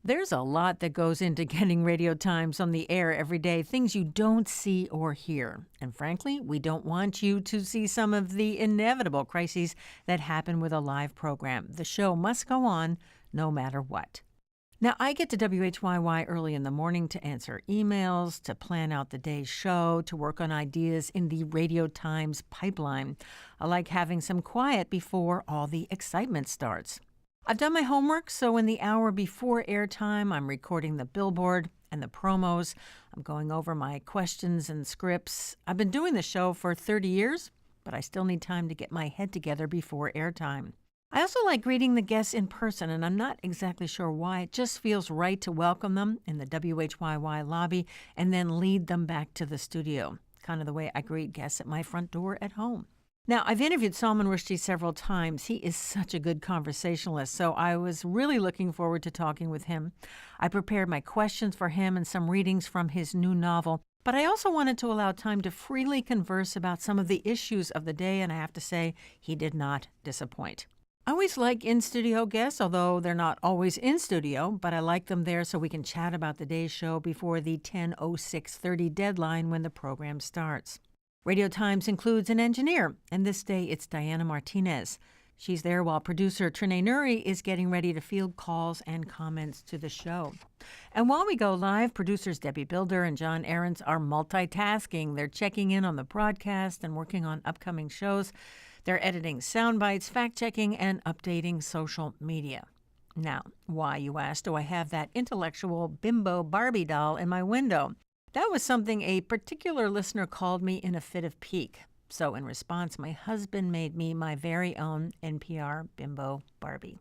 There's a lot that goes into getting radio times on the air every day, things you don't see or hear. And frankly, we don't want you to see some of the inevitable crises that happen with a live program. The show must go on no matter what. Now, I get to WHYY early in the morning to answer emails, to plan out the day's show, to work on ideas in the Radio Times pipeline. I like having some quiet before all the excitement starts. I've done my homework, so in the hour before airtime, I'm recording the billboard and the promos. I'm going over my questions and scripts. I've been doing the show for 30 years, but I still need time to get my head together before airtime. I also like greeting the guests in person, and I'm not exactly sure why. It just feels right to welcome them in the WHYY lobby and then lead them back to the studio, kind of the way I greet guests at my front door at home. Now, I've interviewed Salman Rushdie several times. He is such a good conversationalist, so I was really looking forward to talking with him. I prepared my questions for him and some readings from his new novel, but I also wanted to allow time to freely converse about some of the issues of the day, and I have to say, he did not disappoint. I always like in-studio guests, although they're not always in studio, but I like them there so we can chat about the day's show before the 10:06:30 deadline when the program starts. Radio Times includes an engineer, and this day it's Diana Martinez. She's there while producer Trinae Nuri is getting ready to field calls and comments to the show. And while we go live, producers Debbie Builder and John Ahrens are multitasking. They're checking in on the broadcast and working on upcoming shows. They're editing sound bites, fact-checking, and updating social media. Now, why, you ask, do I have that intellectual bimbo Barbie doll in my window? That was something a particular listener called me in a fit of pique. So in response, my husband made me my very own NPR bimbo Barbie.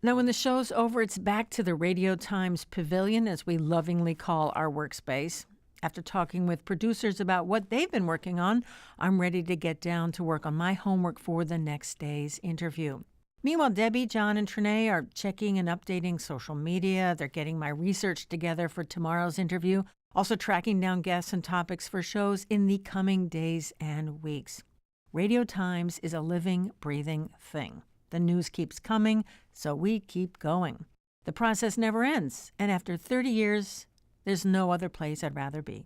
Now, when the show's over, it's back to the Radio Times Pavilion, as we lovingly call our workspace. After talking with producers about what they've been working on, I'm ready to get down to work on my homework for the next day's interview. Meanwhile, Debbie, John, and Trinae are checking and updating social media. They're getting my research together for tomorrow's interview, also tracking down guests and topics for shows in the coming days and weeks. Radio Times is a living, breathing thing. The news keeps coming, so we keep going. The process never ends, and after 30 years, there's no other place I'd rather be.